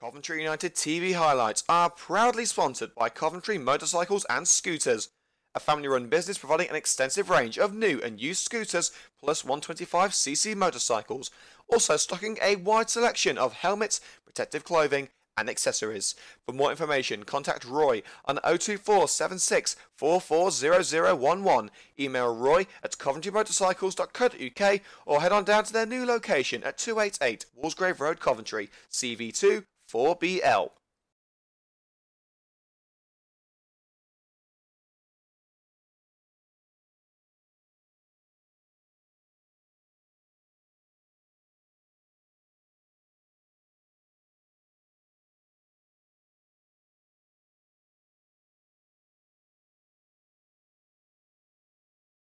Coventry United TV highlights are proudly sponsored by Coventry Motorcycles and Scooters, a family-run business providing an extensive range of new and used scooters plus 125cc motorcycles, also stocking a wide selection of helmets, protective clothing and accessories. For more information, contact Roy on 02476 440011, email roy@coventrymotorcycles.co.uk or head on down to their new location at 288 Walsgrave Road, Coventry, CV2 4BL.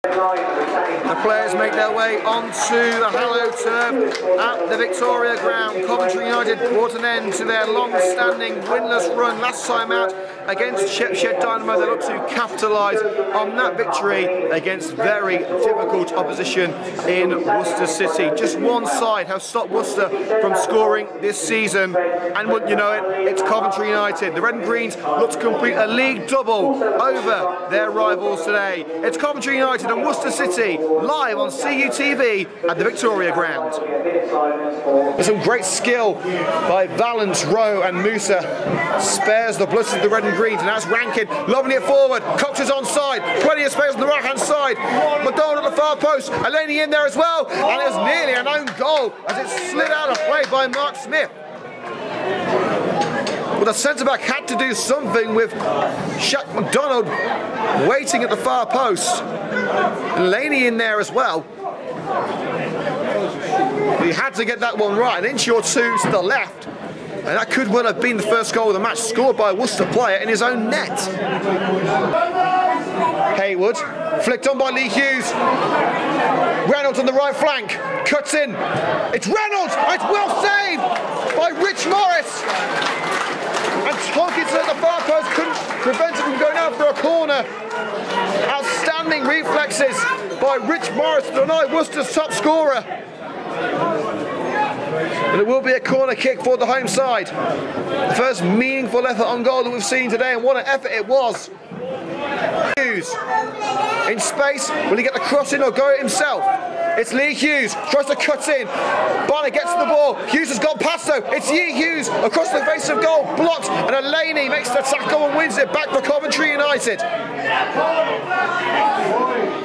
The players make their way onto the hallowed turf at the Victoria ground. Coventry United brought an end to their long-standing winless run last time out against Shepshed Dynamo. They look to capitalise on that victory against very difficult opposition in Worcester City. Just one side has stopped Worcester from scoring this season, and wouldn't you know it, it's Coventry United. The Red and Greens look to complete a league double over their rivals today. It's Coventry United and Worcester City live on CUTV at the Victoria ground. There's some great skill by Valence, Rowe and Musa. Spares the Blues of the Red and Greens, and that's Rankin lobbing it forward. Cox is onside, plenty of space on the right hand side. McDonald at the far post, Elaney in there as well, and it was nearly an own goal as it slid out of play by Mark Smith. Well, the centre-back had to do something with Shaq McDonald waiting at the far post. Laney in there as well. He had to get that one right, an inch or two to the left. And that could well have been the first goal of the match, scored by a Worcester player in his own net. Haywood, flicked on by Lee Hughes. Reynolds on the right flank, cuts in. It's Reynolds, it's well saved by Rich Morris. And Tonkins at the far post couldn't prevent him from going out for a corner. Outstanding reflexes by Rich Morris, tonight Worcester's top scorer. And it will be a corner kick for the home side. The first meaningful effort on goal that we've seen today, and what an effort it was. Hughes in space, will he get the cross in or go it himself? It's Lee Hughes, tries to cut in. Barnett gets to the ball. Hughes has gone past though. It's Yi Hughes across the face of goal, blocked, and Elaney makes the tackle and wins it back for Coventry United.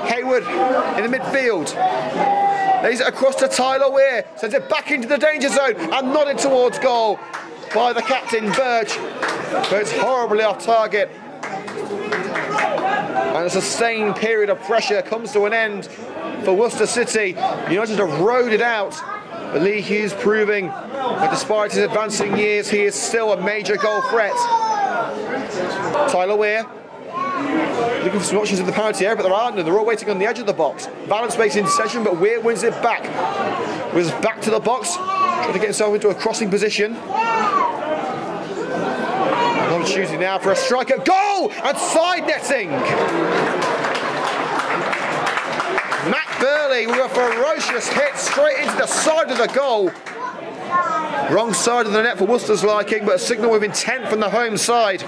Haywood in the midfield. Lays it across to Tyler Weir, sends it back into the danger zone and nodded towards goal by the captain Birch, but it's horribly off target. And a sustained period of pressure comes to an end for Worcester City. United have rode it out, but Lee Hughes proving that despite his advancing years, he is still a major goal threat. Tyler Weir looking for some options in the penalty area, but there aren't. They're all waiting on the edge of the box. Valence makes intercession, but Weir wins it back. Weir's back to the box, trying to get himself into a crossing position. An opportunity now for a striker. Goal! And side netting! Matt Burley with a ferocious hit straight into the side of the goal. Wrong side of the net for Worcester's liking, but a signal with intent from the home side.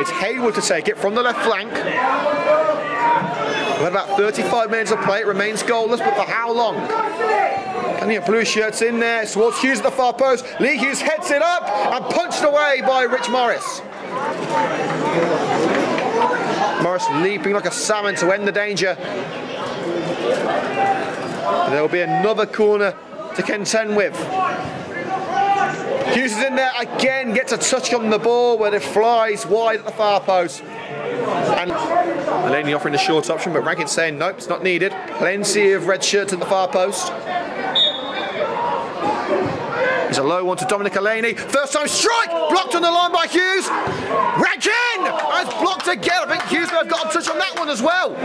It's Haywood to take it from the left flank. We've had about 35 minutes of play. It remains goalless, but for how long? Can you have blue shirts in there? Towards Hughes at the far post. Lee Hughes heads it up and punched away by Rich Morris. Morris leaping like a salmon to end the danger. There will be another corner to contend with. Hughes is in there again, gets a touch on the ball, but it flies wide at the far post. And Elaney offering the short option, but Rankin saying nope, it's not needed. Plenty of red shirts at the far post. There's a low one to Dominic Elaney. First time strike! Blocked on the line by Hughes. Rankin! Has blocked again. I think Hughes may have got a touch on that one as well.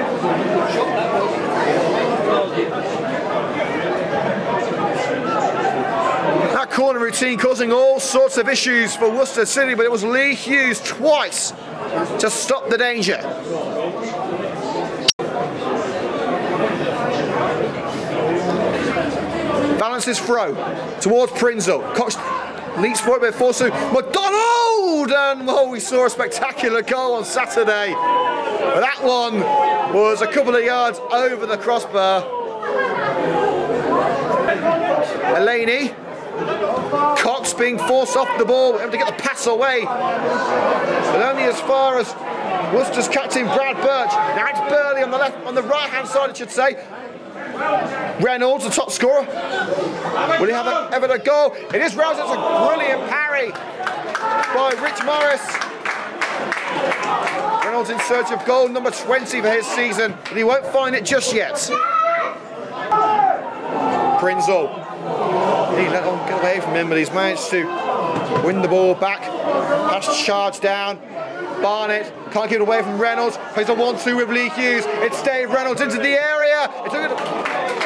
That corner routine causing all sorts of issues for Worcester City, but it was Lee Hughes twice to stop the danger. balances throw towards Prinzel. Cox leaps for it with Forsu. McDonald! And well, we saw a spectacular goal on Saturday. But that one was a couple of yards over the crossbar. Elaney. Cox being forced off the ball, able to get the pass away. But only as far as Worcester's captain Brad Birch. Now it's Burley on the left, on the right hand side, I should say. Reynolds, the top scorer. Will he have ever a goal? It is Reynolds. It's a brilliant parry by Rich Morris. Reynolds in search of goal number 20 for his season, but he won't find it just yet. Prinzel. He let on get away from him, but he's managed to win the ball back. Pass charge down. Barnett can't get away from Reynolds. Plays a 1-2 with Lee Hughes. It's Dave Reynolds into the area. It took a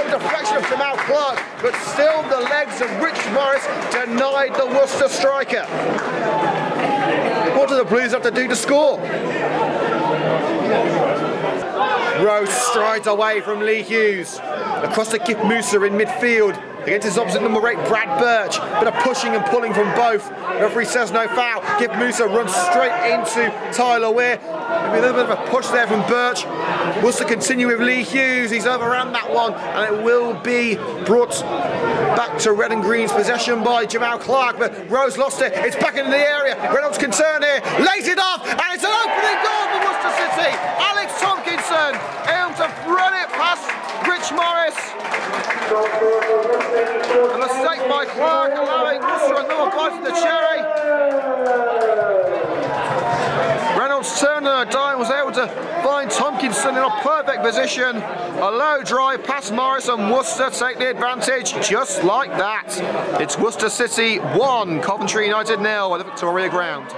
deflection of Jamal Clark, but still the legs of Rich Morris denied the Worcester striker. What do the Blues have to do to score? Rose strides away from Lee Hughes. Across to Kip Musa in midfield. Against his opposite number 8, Brad Birch. Bit of pushing and pulling from both. Referee says no foul. Kip Musa runs straight into Tyler Weir. Maybe a little bit of a push there from Birch. Wants to continue with Lee Hughes. He's overran that one, and it will be brought back to Red and Green's possession by Jamal Clark. But Rose lost it. It's back into the area. Reynolds can turn here. Lays it off, and it's an opening goal for Worcester City. Alex Tompkinson able to run it past Rich Morris. A mistake by Clark, allowing Worcester another bite of the cherry. Reynolds turned on a dime, was able to find Tompkinson in a perfect position. A low drive past Morris, and Worcester take the advantage just like that. It's Worcester City 1, Coventry United 0 at the Victoria Ground.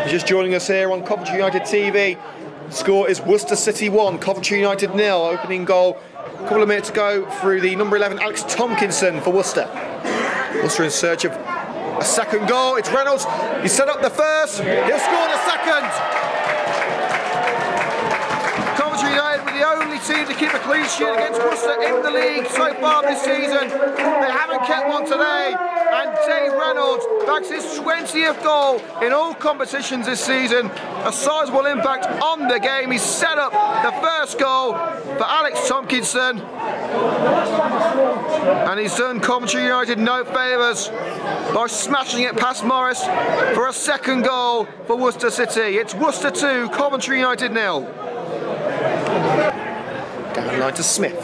Just joining us here on Coventry United TV. Score is Worcester City 1, Coventry United 0. Opening goal, a couple of minutes ago through the number 11, Alex Tompkinson for Worcester. Worcester in search of a second goal. It's Reynolds. He set up the first. He'll score the second. Coventry United were the only team to keep a clean sheet against Worcester in the league so far this season. They haven't kept one today. And Dave Reynolds backs his 20th goal in all competitions this season. A sizable impact on the game. He's set up the first goal for Alex Tompkinson. And he's done Coventry United no favours by smashing it past Morris for a second goal for Worcester City. It's Worcester 2, Coventry United 0. Down the line to Smith.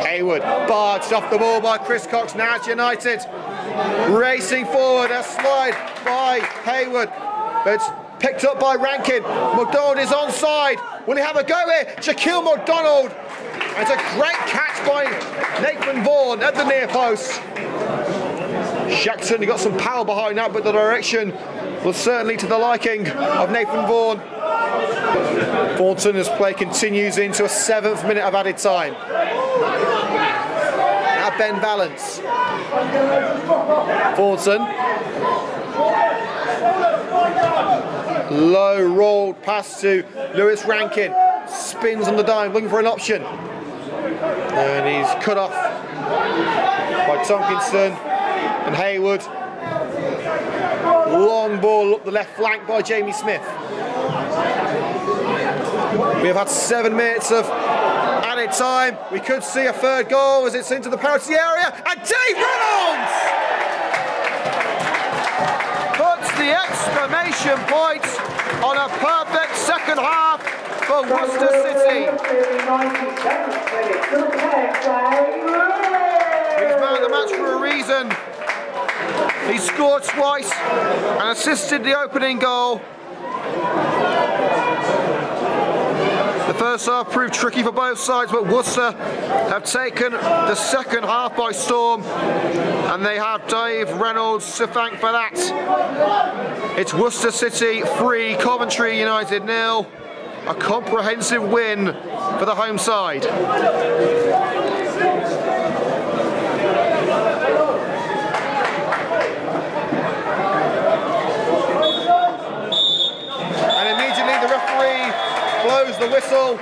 Hayward barged off the ball by Chris Cox. Now it's United racing forward. A slide by Hayward, but it's picked up by Rankin. McDonald is onside. Will he have a go here? Shaquille McDonald. And it's a great catch by Nathan Vaughan at the near post. Shaq certainly got some power behind that, but the direction was certainly to the liking of Nathan Vaughan. Thornton as play continues into a 7th minute of added time. Now Ben Valance. Thornton. Low rolled pass to Lewis Rankin. Spins on the dime, looking for an option. And he's cut off by Tompkinson and Hayward. Long ball up the left flank by Jamie Smith. We have had 7 minutes of added time. We could see a third goal as it's into the penalty area. And Dave Reynolds puts the exclamation point on a perfect second half for Worcester City. He's man of the match for a reason. He scored twice and assisted the opening goal. The first half proved tricky for both sides, but Worcester have taken the second half by storm, and they have Dave Reynolds to thank for that. It's Worcester City 3, Coventry United 0. A comprehensive win for the home side. And immediately the referee blows the whistle.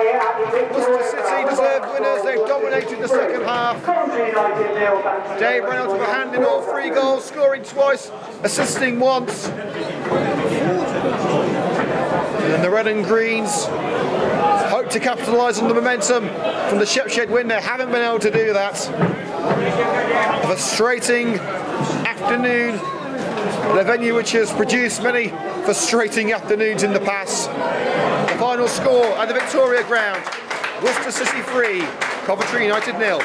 Worcester City deserved winners. They've dominated the second half. Dave Reynolds with a hand in all 3 goals, scoring twice, assisting once. And the red and greens hope to capitalise on the momentum from the Shepshed win. They haven't been able to do that. A frustrating afternoon at a venue which has produced many frustrating afternoons in the past. The final score at the Victoria Ground: Worcester City 3, Coventry United 0.